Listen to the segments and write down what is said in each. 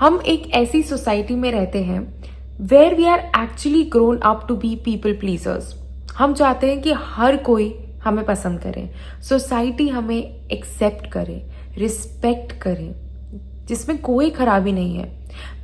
हम एक ऐसी सोसाइटी में रहते हैं where we are actually grown up to be people pleasers. हम चाहते हैं कि हर कोई हमें पसंद करे, सोसाइटी हमें एक्सेप्ट करे, रिस्पेक्ट करे, जिसमें कोई खराबी नहीं है।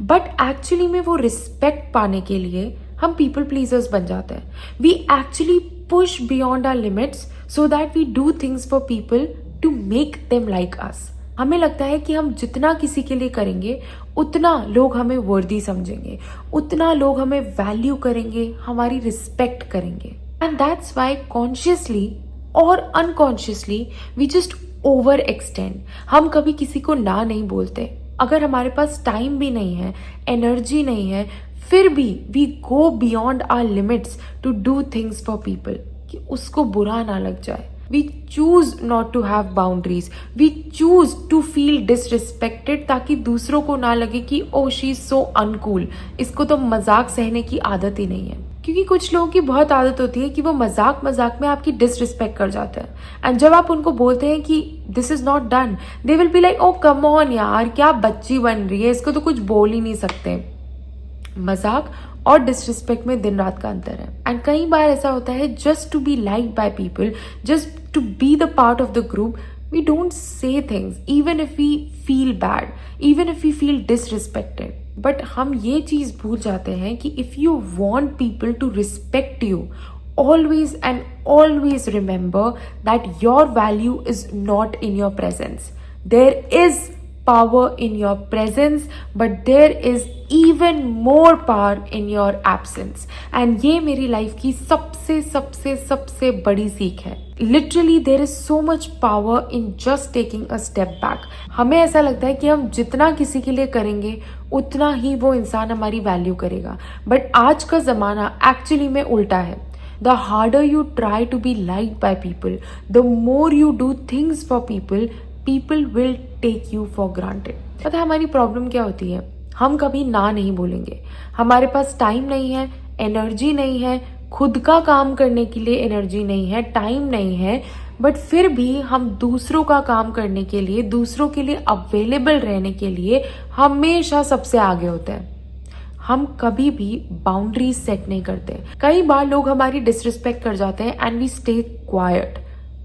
बट एक्चुअली में वो रिस्पेक्ट पाने के लिए हम पीपल प्लीजर्स बन जाते हैं। We actually push beyond our limits so that we do things for people to make them like us. हमें लगता है कि हम जितना किसी के लिए करेंगे उतना लोग हमें वर्दी समझेंगे, उतना लोग हमें वैल्यू करेंगे, हमारी रिस्पेक्ट करेंगे। एंड दैट्स वाई कॉन्शियसली और unconsciously we just over extend. हम कभी किसी को ना नहीं बोलते। अगर हमारे पास टाइम भी नहीं है, एनर्जी नहीं है, फिर भी we go beyond our limits to do things for people कि उसको बुरा ना लग जाए। We choose not to have boundaries. We choose to feel disrespected ताकि दूसरों को ना लगे कि oh she is so uncool, इसको तो मजाक सहने की आदत ही नहीं है। क्योंकि कुछ लोगों की बहुत आदत होती है कि वो मजाक मजाक में आपकी डिसरिस्पेक्ट कर जाते हैं। एंड जब आप उनको बोलते हैं कि this is not done, they will be like oh come on यार, क्या बच्ची बन रही है, इसको तो कुछ बोल ही नहीं सकते। मजाक और डिसरिस्पेक्ट में दिन रात का अंतर है। एंड कई बार ऐसा होता है just to be like by people, just to be the part of the group, we don't say things even if we feel bad, even if we feel disrespected. But हम ये चीज भूल जाते हैं कि if you want people to respect you, always and always remember that your value is not in your presence. There is power in your presence, but there is even more power in your absence. And ये मेरी life की सबसे सबसे सबसे बड़ी सीख है। Literally there is so much power in just taking a step back. हमें ऐसा लगता है कि हम जितना किसी के लिए करेंगे उतना ही वो इंसान हमारी वैल्यू करेगा, बट आज का जमाना एक्चुअली में उल्टा है। The harder you try to be liked by people, the more you do things for people, people will take you for granted. पता है हमारी प्रॉब्लम क्या होती है? हम कभी ना नहीं बोलेंगे। हमारे पास टाइम नहीं है, एनर्जी नहीं है, खुद का काम करने के लिए एनर्जी नहीं है, टाइम नहीं है, बट फिर भी हम दूसरों का काम करने के लिए, दूसरों के लिए अवेलेबल रहने के लिए हमेशा सबसे आगे होते हैं। हम कभी भी बाउंड्रीज सेट नहीं करते। कई बार लोग हमारी डिसरिस्पेक्ट कर जाते हैं एंड वी स्टे क्वाइट।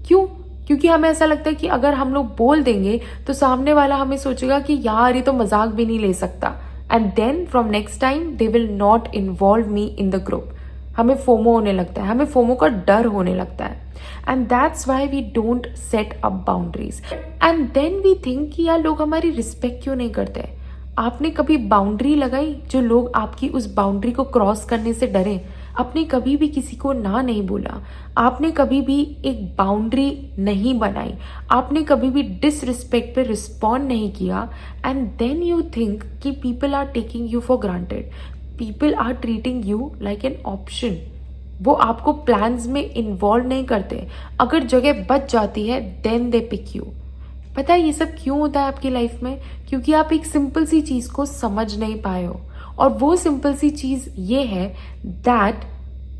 क्यों? क्योंकि हमें ऐसा लगता है कि अगर हम लोग बोल देंगे तो सामने वाला हमें सोचेगा कि यार ये तो मजाक भी नहीं ले सकता, and then from next time they will not involve me in the group. हमें फोमो होने लगता है, हमें फोमो का डर होने लगता है, and that's why we don't set up boundaries. And then we think कि यार लोग हमारी रिस्पेक्ट क्यों नहीं करते। आपने कभी बाउंड्री लगाई जो लोग आपकी उस बाउंड्री को क्रॉस करने से डरे? आपने कभी भी किसी को ना नहीं बोला? आपने कभी भी एक बाउंड्री नहीं बनाई? आपने कभी भी डिसरिस्पेक्ट पे रिस्पॉन्ड नहीं किया? एंड देन यू थिंक कि people are taking you for granted, people are treating you like an option. वो आपको प्लान्स में इन्वॉल्व नहीं करते। अगर जगह बच जाती है देन दे पिक यू। पता है ये सब क्यों होता है आपकी लाइफ में? क्योंकि आप एक सिंपल सी चीज को समझ नहीं पाए हो, और वो सिंपल सी चीज ये है that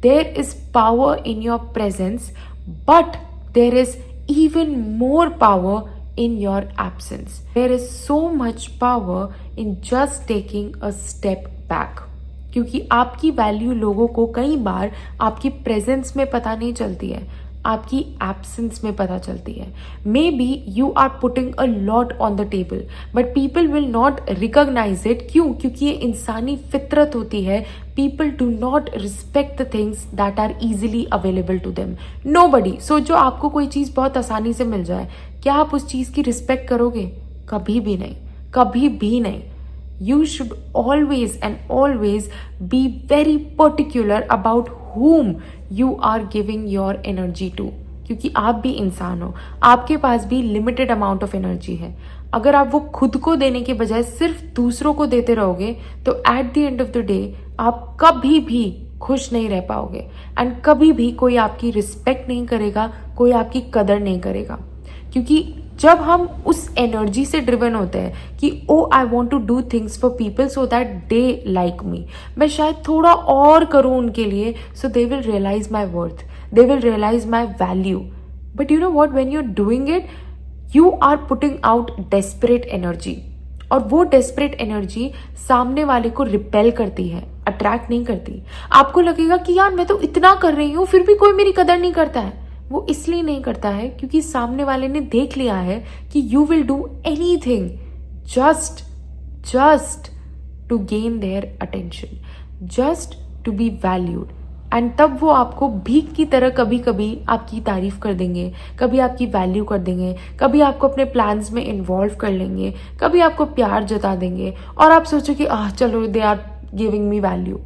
there is power in your presence, but there is even more power in your absence. There is so much power in just taking a step back. क्योंकि आपकी वैल्यू लोगों को कई बार आपकी प्रेजेंस में पता नहीं चलती है, आपकी एब्सेंस में पता चलती है। Maybe you are putting a lot on the table but people will not recognise it. क्यों? क्योंकि ये इंसानी फितरत होती है। People do not respect the things that are easily available to them. Nobody. सोचो आपको कोई चीज बहुत आसानी से मिल जाए, क्या आप उस चीज की रिस्पेक्ट करोगे? कभी भी नहीं, कभी भी नहीं। You should always and always be very particular about whom you are giving your energy to, क्योंकि आप भी इंसान हो, आपके पास भी लिमिटेड अमाउंट ऑफ एनर्जी है। अगर आप वो खुद को देने के बजाय सिर्फ दूसरों को देते रहोगे तो at the end of the day आप कभी भी खुश नहीं रह पाओगे, एंड कभी भी कोई आपकी रिस्पेक्ट नहीं करेगा, कोई आपकी कदर नहीं करेगा। क्योंकि जब हम उस एनर्जी से ड्रिवन होते हैं कि oh I want to do things for people so that they like me, मैं शायद थोड़ा और करूँ उनके लिए, so they will realise my worth, they will realise my value. But you know what, when you are doing it, you are putting out desperate energy, और वो desperate energy सामने वाले को रिपेल करती है, अट्रैक्ट नहीं करती। आपको लगेगा कि यार मैं तो इतना कर रही हूँ फिर भी कोई मेरी कदर नहीं करता है। वो इसलिए नहीं करता है क्योंकि सामने वाले ने देख लिया है कि you will do anything just to gain their attention, just to be valued. And तब वो आपको भीख की तरह कभी कभी आपकी तारीफ कर देंगे, कभी आपकी वैल्यू कर देंगे, कभी आपको अपने प्लान्स में इन्वॉल्व कर लेंगे, कभी आपको प्यार जता देंगे और आप सोचो कि चलो they are giving me value.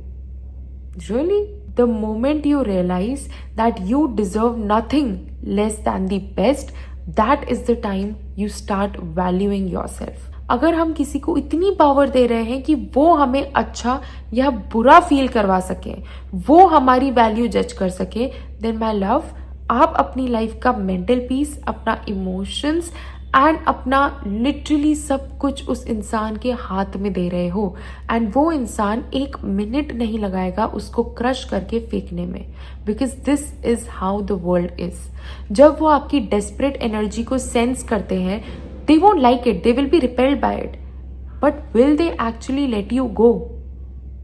Really the moment you realise that you deserve nothing less than the best, that is the time you start valuing yourself. अगर हम किसी को इतनी पावर दे रहे हैं कि वो हमें अच्छा या बुरा फील करवा सके, वो हमारी वैल्यू जज कर सके, देन माय लव, आप अपनी लाइफ का मेंटल पीस, अपना इमोशंस एंड अपना लिटरली सब कुछ उस इंसान के हाथ में दे रहे हो। एंड वो इंसान 1 मिनट नहीं लगाएगा उसको क्रश करके फेंकने में, because this is how the world is. जब वो आपकी डेस्परेट एनर्जी को सेंस करते हैं, they won't like it, they will be repelled by it, but will they actually let you go?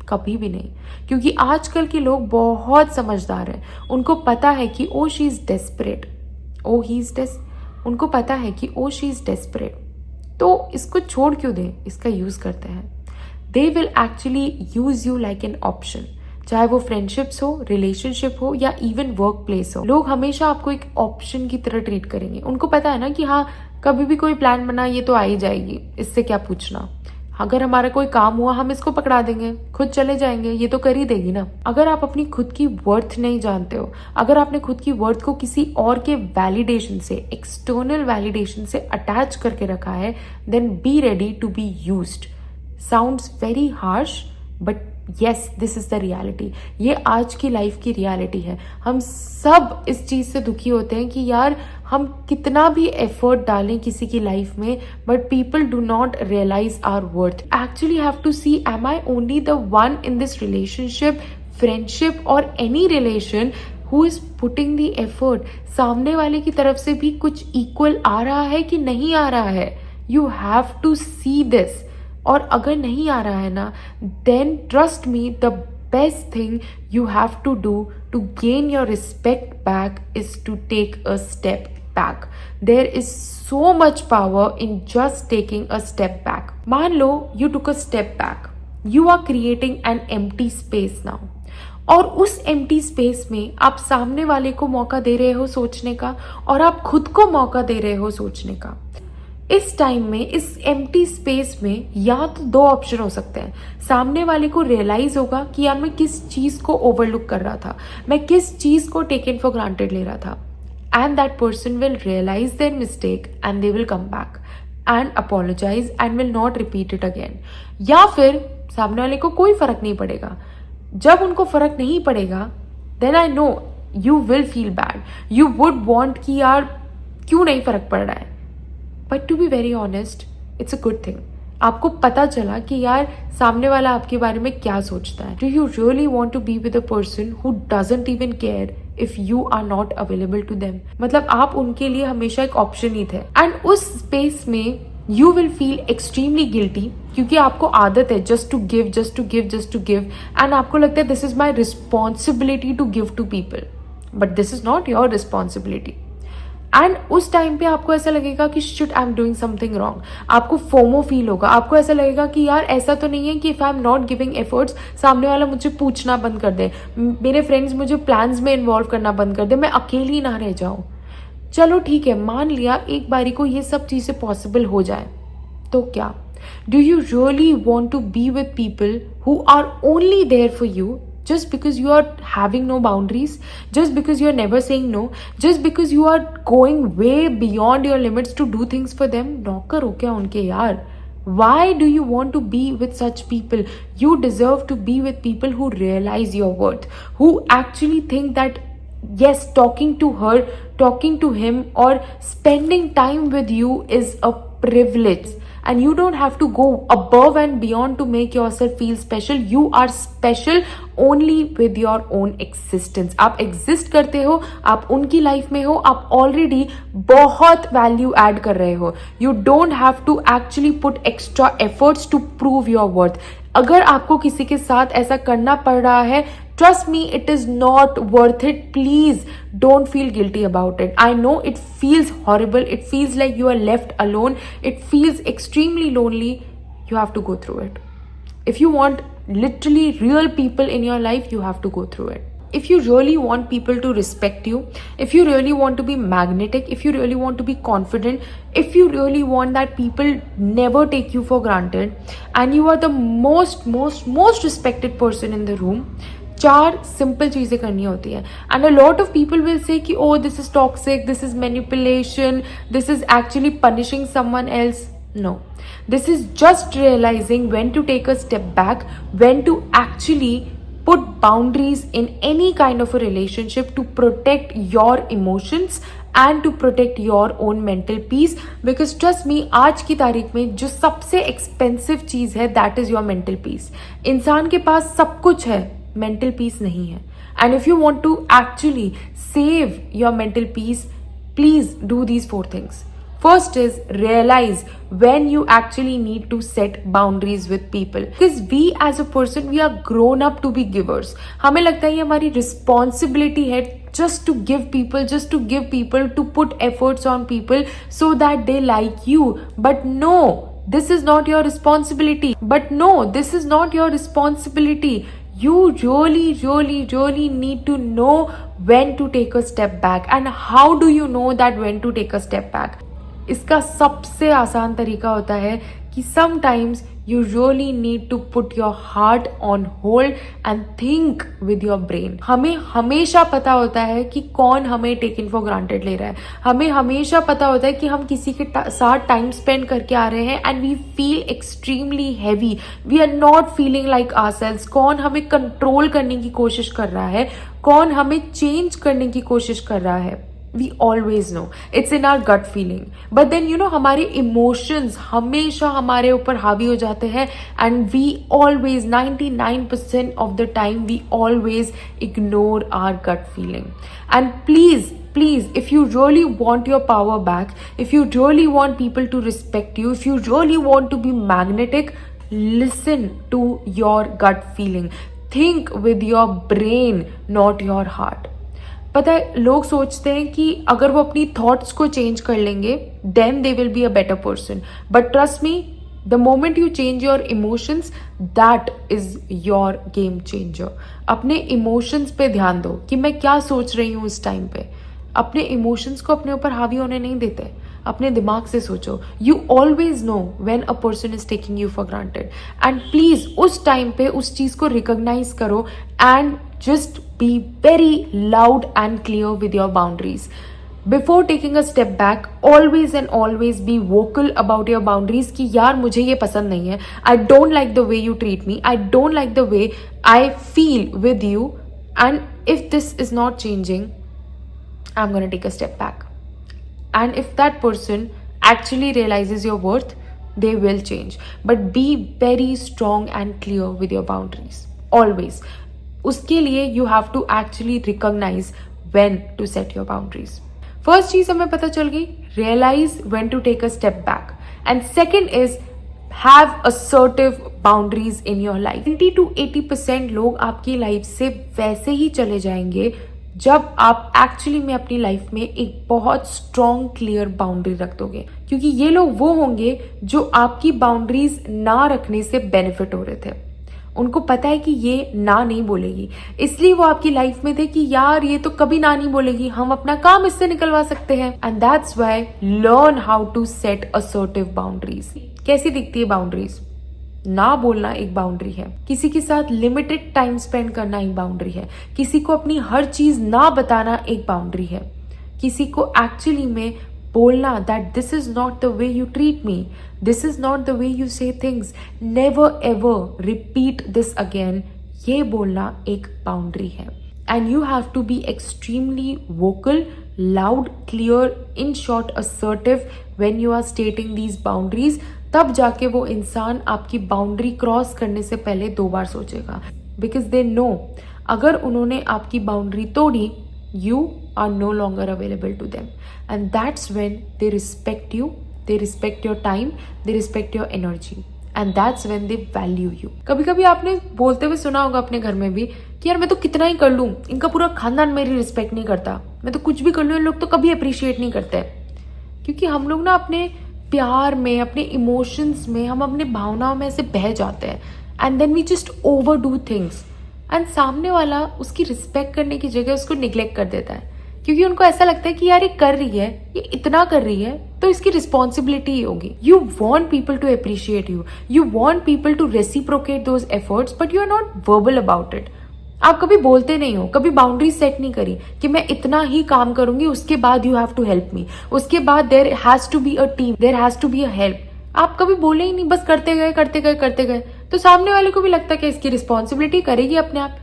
कभी भी नहीं, क्योंकि आजकल के लोग बहुत समझदार हैं। उनको पता है कि oh she is desperate, oh he is उनको पता है कि ओ शी इज डेस्परेट, तो इसको छोड़ क्यों दें, इसका यूज करते हैं। They will actually use you like an option, चाहे वो फ्रेंडशिप्स हो, रिलेशनशिप हो या इवन वर्क प्लेस हो। लोग हमेशा आपको एक ऑप्शन की तरह ट्रीट करेंगे। उनको पता है ना कि हाँ कभी भी कोई प्लान बना ये तो आ ही जाएगी, इससे क्या पूछना। अगर हमारा कोई काम हुआ हम इसको पकड़ा देंगे, खुद चले जाएंगे, ये तो कर ही देगी ना। अगर आप अपनी खुद की वर्थ नहीं जानते हो, अगर आपने खुद की वर्थ को किसी और के वैलिडेशन से, एक्सटर्नल वैलिडेशन से अटैच करके रखा है, then be ready to be used. Sounds very harsh but yes this is the reality. ये आज की लाइफ की रियलिटी है। हम सब इस चीज से दुखी होते हैं कि यार हम कितना भी एफर्ट डालें किसी की लाइफ में, but people do not realise our worth. Actually have to see, am I only the one in this relationship, friendship और any relation who is putting the effort? सामने वाले की तरफ से भी कुछ इक्वल आ रहा है कि नहीं आ रहा है? You have to see this. और अगर नहीं आ रहा है ना, then trust me, the best thing you have to do to gain your respect back is to take a step back. There is so much power in just taking a step back. मान लो you took a step back. You are creating an empty space now. और उस empty space में आप सामने वाले को मौका दे रहे हो सोचने का और आप खुद को मौका दे रहे हो सोचने का। इस टाइम में, इस एम्प्टी स्पेस में या तो 2 ऑप्शन हो सकते हैं। सामने वाले को रियलाइज होगा कि यार मैं किस चीज को ओवरलुक कर रहा था, मैं किस चीज को टेकन फॉर ग्रांटेड ले रहा था, and that person will realise their mistake and they will come back and apologise and will not repeat it again. या फिर सामने वाले को कोई फर्क नहीं पड़ेगा। जब उनको फर्क नहीं पड़ेगा, then I know you will feel bad, you would want कि यार क्यों नहीं फर्क पड़ रहा है। But to be very honest, it's a good thing. आपको पता चला कि यार सामने वाला आपके बारे में क्या सोचता है। Do you really want to be with a person who doesn't even care if you are not available to them? मतलब आप उनके लिए हमेशा एक ऑप्शन ही थे। एंड उस स्पेस में you will feel extremely guilty, क्योंकि आपको आदत है just to give, just to give, just to give, and आपको लगता है this is my responsibility to give to people, but this is not your responsibility. And उस time पे आपको ऐसा लगेगा कि shit I am doing something wrong. आपको फोमो फील होगा, आपको ऐसा लगेगा कि यार ऐसा तो नहीं है कि if I am not giving efforts सामने वाला मुझे पूछना बंद कर दे, मेरे फ्रेंड्स मुझे प्लान्स में इन्वॉल्व करना बंद कर दे, मैं अकेली ना रह जाऊं। चलो ठीक है, मान लिया एक बारी को ये सब चीजें पॉसिबल हो जाए, तो क्या? Do you really want to be with people who are only there for you just because you are having no boundaries, just because you are never saying no, just because you are going way beyond your limits to do things for them? नौकर हो क्या उनके यार? Why do you want to be with such people? You deserve to be with people who realize your worth, who actually think that yes, talking to her, talking to him or spending time with you is a privilege. and you don't have to go above and beyond to make yourself feel special. You are special only with your own existence. आप exist करते हो, आप उनकी life में हो, आप already बहुत value add कर रहे हो. You don't have to actually put extra efforts to prove your worth. अगर आपको किसी के साथ ऐसा करना पड़ रहा है, trust me, it is not worth it. Please don't feel guilty about it. I know it feels horrible. It feels like you are left alone. It feels extremely lonely. You have to go through it. If you want literally real people in your life, you have to go through it. If you really want people to respect you, if you really want to be magnetic, if you really want to be confident, if you really want that people never take you for granted, and you are the most respected person in the room, 4 simple चीजें करनी होती है. And a lot of people will say कि oh this is toxic, this is manipulation, this is actually punishing someone else. No, this is just realizing when to take a step back, when to actually put boundaries in any kind of a relationship to protect your emotions and to protect your own mental peace. Because trust me, आज की तारीख में जो सबसे expensive चीज़ है that is your mental peace. इंसान के पास सब कुछ है, mental peace नहीं है. And if you want to actually save your mental peace, please do these 4 things. First is realize when you actually need to set boundaries with people. Because we as a person, we are grown up to be givers. हमें लगता है ये हमारी responsibility है just to give people, to put efforts on people so that they like you. But no, this is not your responsibility. You really need to know when to take a step back. And how do you know that when to take a step back? इसका सबसे आसान तरीका होता है कि sometimes you really need to put your heart on hold and think with your brain. हमें हमेशा पता होता है कि कौन हमें taken for granted ले रहा है. हमें हमेशा पता होता है कि हम किसी के साथ टाइम स्पेंड करके आ रहे हैं and we feel extremely heavy. We are not feeling like ourselves. कौन हमें कंट्रोल करने की कोशिश कर रहा है, कौन हमें चेंज करने की कोशिश कर रहा है. We always know. It's in our gut feeling. But then हमारे emotions हमेशा हमारे ऊपर हावी हो जाते हैं and we always 99% of the time we always ignore our gut feeling. And please, if you really want your power back, if you really want people to respect you, if you really want to be magnetic, listen to your gut feeling. Think with your brain, not your heart. पता है, लोग सोचते हैं कि अगर वो अपनी thoughts को चेंज कर लेंगे then they will be a better person. But trust me, the moment you change your emotions, that is your game changer. अपने इमोशंस पे ध्यान दो कि मैं क्या सोच रही हूँ इस टाइम पे. अपने इमोशंस को अपने ऊपर हावी होने नहीं देते. अपने दिमाग से सोचो. You always know when a person is taking you for granted. And please उस टाइम पे उस चीज को रिकॉग्नाइज करो and just be very loud and clear with your boundaries. Before taking a step back, always be vocal about your boundaries कि यार मुझे ये पसंद नहीं है. I don't like the way you treat me. I don't like the way I feel with you. And if this is not changing, I'm gonna take a step back. And if that person actually realizes your worth, they will change. But be very strong and clear with your boundaries. Always. उसके लिए you have to actually recognise when to set your boundaries. First चीज हमें पता चल गई, realise when to take a step back. And second is have assertive boundaries in your life. 20 to 80% लोग आपकी life से वैसे ही चले जाएंगे जब आप एक्चुअली में अपनी लाइफ में एक बहुत स्ट्रॉन्ग क्लियर बाउंड्री रख दोगे. क्योंकि ये लोग वो होंगे जो आपकी बाउंड्रीज ना रखने से बेनिफिट हो रहे थे. उनको पता है कि ये ना नहीं बोलेगी, इसलिए वो आपकी लाइफ में थे कि यार ये तो कभी ना नहीं बोलेगी, हम अपना काम इससे निकलवा सकते हैं. And that's why learn how to set assertive boundaries. कैसी दिखती है बाउंड्रीज? ना बोलना एक बाउंड्री है. किसी के साथ लिमिटेड टाइम स्पेंड करना एक बाउंड्री है. किसी को अपनी हर चीज ना बताना एक बाउंड्री है. किसी को एक्चुअली में बोलना that this is not the way you treat me, this is not the way you say things, never ever repeat this again, ये बोलना एक बाउंड्री है. And you have to be extremely vocal, loud, clear, in short, assertive when you are stating these boundaries. तब जाके वो इंसान आपकी boundary cross करने से पहले 2 बार सोचेगा, बिकॉज दे नो अगर उन्होंने आपकी बाउंड्री तोड़ी, you are no longer available to them, and that's when they respect you, they respect your time, they respect your energy, and that's when they value you. कभी कभी आपने बोलते हुए सुना होगा अपने घर में भी कि यार मैं तो कितना ही कर लूँ, इनका पूरा खानदान मेरी रिस्पेक्ट नहीं करता, मैं तो कुछ भी कर लूँ, इन लोग तो कभी अप्रिशिएट नहीं करते। क्योंकि हम लोग ना अपने प्यार में, अपने इमोशंस में, हम अपने भावनाओं में ऐसे बह जाते हैं, and then we just over do things, and सामने वाला उसकी रिस्पेक्ट करने की जगह उसको निग्लेक्ट कर देता है, क्योंकि उनको ऐसा लगता है कि यार ये कर रही है, ये इतना कर रही है, तो इसकी रिस्पॉन्सिबिलिटी ही होगी। You want people to appreciate you, you want people to reciprocate those efforts, but you are not verbal about it. आप कभी बोलते नहीं हो, कभी बाउंड्री सेट नहीं करी कि मैं इतना ही काम करूंगी, उसके बाद you have to help me, उसके बाद there has to be a team, there has to be a help. आप कभी बोले ही नहीं, बस करते गए करते गए करते गए, तो सामने वाले को भी लगता है कि इसकी रिस्पॉन्सिबिलिटी करेगी अपने आप,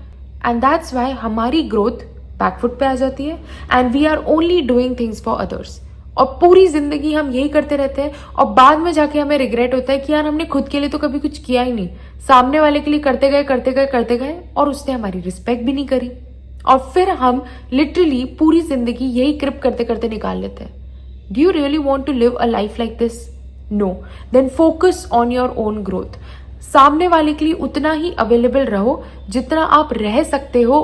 एंड दैट्स वाई हमारी ग्रोथ बैकफुट पे आ जाती है, and we are only doing things for others. और पूरी जिंदगी हम यही करते रहते हैं, और बाद में जाके हमें रिग्रेट होता है कि यार हमने खुद के लिए तो कभी कुछ किया ही नहीं, सामने वाले के लिए करते गए करते गए करते गए, और उसने हमारी रिस्पेक्ट भी नहीं करी, और फिर हम लिटरली पूरी जिंदगी यही क्रिप करते करते निकाल लेते हैं। Do you really want to live a life like this? No, then focus on your own growth. सामने वाले के लिए उतना ही अवेलेबल रहो जितना आप रह सकते हो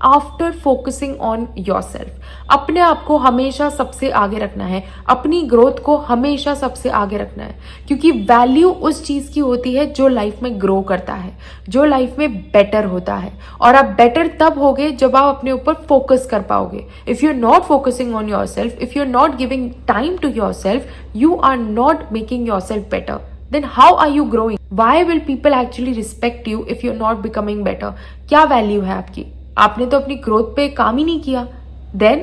आफ्टर फोकसिंग ऑन योरसेल्फ। अपने आप को हमेशा सबसे आगे रखना है, अपनी ग्रोथ को हमेशा सबसे आगे रखना है, क्योंकि वैल्यू उस चीज की होती है जो लाइफ में ग्रो करता है, जो लाइफ में बेटर होता है, और आप बेटर तब होगे जब आप अपने ऊपर फोकस कर पाओगे। If you are not focusing on yourself, if you are not giving time to yourself, you are not making yourself better, then how are you growing? Why will people actually respect you if you're not becoming better? क्या value है आपकी? आपने तो अपनी growth पे काम ही नहीं किया, then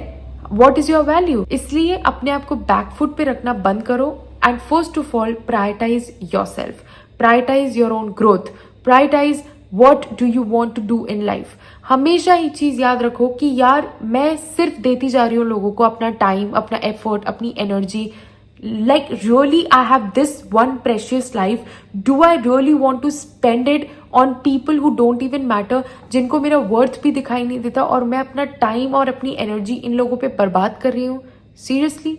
what is your value? इसलिए अपने आप को बैकफुट पे रखना बंद करो, and first of all prioritize yourself, prioritize your own growth, prioritize what do you want to do in life. हमेशा ये चीज याद रखो कि यार मैं सिर्फ देती जा रही हूँ लोगों को अपना टाइम, अपना एफर्ट, अपनी energy. Like really I have this one precious life, do I really want to spend it on people who don't even matter, जिनको मेरा वर्थ भी दिखाई नहीं देता, और मैं अपना टाइम और अपनी एनर्जी इन लोगों पे बर्बाद कर रही हूँ? सीरियसली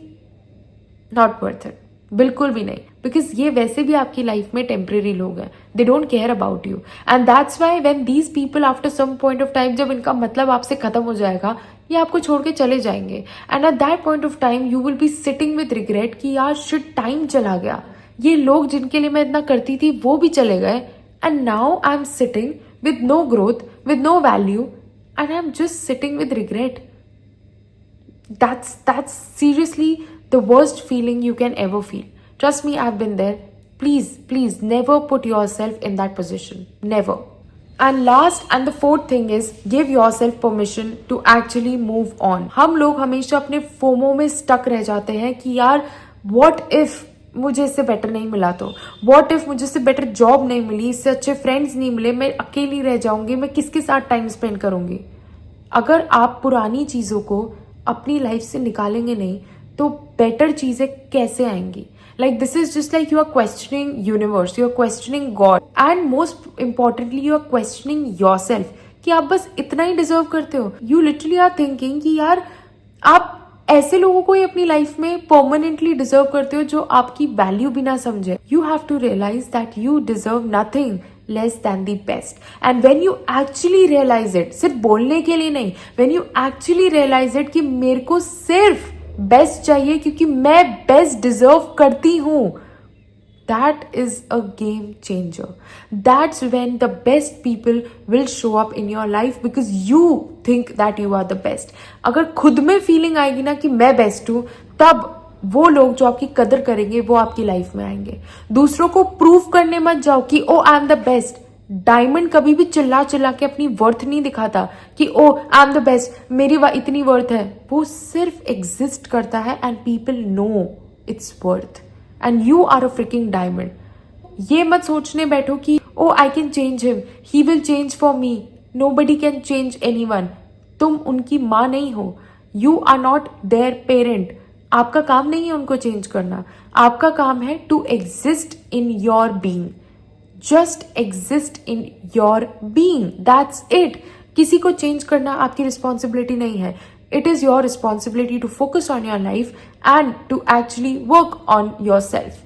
नॉट वर्थ इट, बिल्कुल भी नहीं, बिकॉज ये वैसे भी आपकी लाइफ में टेम्परेरी लोग हैं, they don't care about you, and that's why when these people after some point of time, जब इनका मतलब आपसे खत्म हो जाएगा, ये आपको छोड़ के चले जाएंगे, and at that point of time you will be sitting with regret कि यार शिट, टाइम चला गया, ये लोग जिनके लिए मैं इतना करती थी वो भी चले गए, and now I am sitting with no growth, with no value, and I am just sitting with regret. That's seriously the worst feeling you can ever feel. Trust me, I've been there. Please never put yourself in that position, never. And last and the fourth thing is give yourself permission to actually move on. हम लोग हमेशा अपने FOMO में stuck रह जाते हैं कि यार what if मुझे इससे बेटर नहीं मिला, तो what if मुझे इससे बेटर जॉब नहीं मिली, इससे अच्छे फ्रेंड्स नहीं मिले, मैं अकेली रह जाऊंगी, मैं किसके साथ टाइम स्पेंड करूंगी। अगर आप पुरानी चीजों को अपनी लाइफ से निकालेंगे नहीं, तो बेटर चीजें कैसे आएंगी? Like this is just like you are questioning universe, you are questioning God, and most importantly you are questioning yourself कि आप बस इतना ही डिजर्व करते हो। यू लिटरली आर थिंकिंग कि यार आप ऐसे लोगों को ही अपनी लाइफ में परमानेंटली डिजर्व करते हो जो आपकी वैल्यू भी ना समझे। You have to realise that you deserve nothing less than the best, and when you actually realize it, सिर्फ बोलने के लिए नहीं, when you actually realize it कि मेरे को सिर्फ बेस्ट चाहिए क्योंकि मैं बेस्ट डिजर्व करती हूँ, that is a game changer. That's when the best people will show up in your life because you think that you are the best. अगर खुद में फीलिंग आएगी ना कि मैं बेस्ट हूँ, तब वो लोग जो आपकी कदर करेंगे वो आपकी लाइफ में आएंगे। दूसरों को प्रूव करने मत जाओ कि oh I am the best. Diamond कभी भी चिल्ला चिल्ला के अपनी वर्थ नहीं दिखाता कि oh I am the best, मेरी इतनी वर्थ है। वो सिर्फ एग्जिस्ट करता है and people know it's worth, and you are a freaking diamond. ये मत सोचने बैठो कि oh I can change him, he will change for me. Nobody can change anyone. तुम उनकी माँ नहीं हो, you are not their parent. आपका काम नहीं है उनको चेंज करना, आपका काम है to exist in your being, just exist in your being, that's it. किसी को चेंज करना आपकी रिस्पॉन्सिबिलिटी नहीं है। It is your responsibility to focus on your life and to actually work on yourself.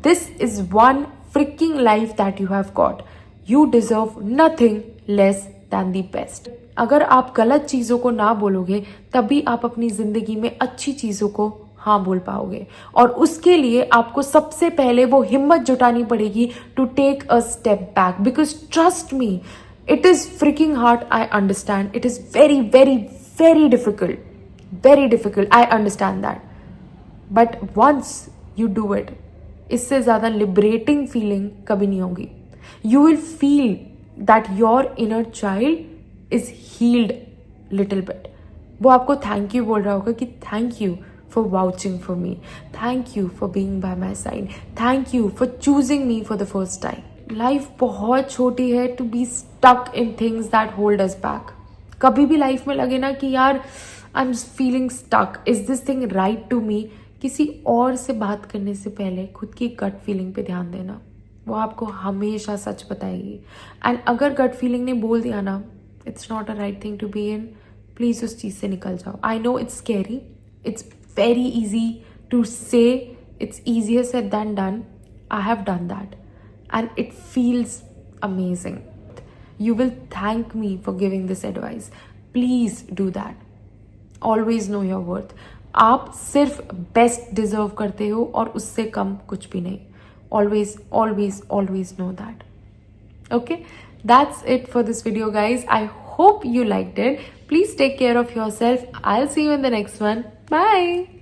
This is one freaking life that you have got. You deserve nothing less than the best. अगर आप गलत चीजों को ना बोलोगे तभी आप अपनी जिंदगी में अच्छी चीजों को हाँ बोल पाओगे, और उसके लिए आपको सबसे पहले वो हिम्मत जुटानी पड़ेगी to take a step back, because trust me, it is freaking hard, I understand, it is very very very difficult, very difficult, I understand that, but once you do it, इससे ज्यादा लिबरेटिंग फीलिंग कभी नहीं होगी। You will feel that your inner child is healed little bit. वो आपको thank you बोल रहा होगा कि thank you for vouching for me, thank you for being by my side, thank you for choosing me for the first time. Life बहुत छोटी है to be stuck in things that hold us back. कभी भी life में लगे ना कि यार I'm feeling stuck, is this thing right to me, किसी और से बात करने से पहले खुद की गट फीलिंग पे ध्यान देना, वो आपको हमेशा सच बताएगी। एंड अगर गट फीलिंग ने बोल दिया ना it's not a right thing to be in, please उस चीज से निकल जाओ। I know it's scary, it's very easy to say, it's easier said than done. I have done that and it feels amazing. You will thank me for giving this advice. Please do that. Always know your worth. आप सिर्फ best deserve करते हो और उससे कम कुछ भी नहीं। Always, always, always know that. Okay, that's it for this video, guys. I hope you liked it. Please take care of yourself. I'll see you in the next one. Bye.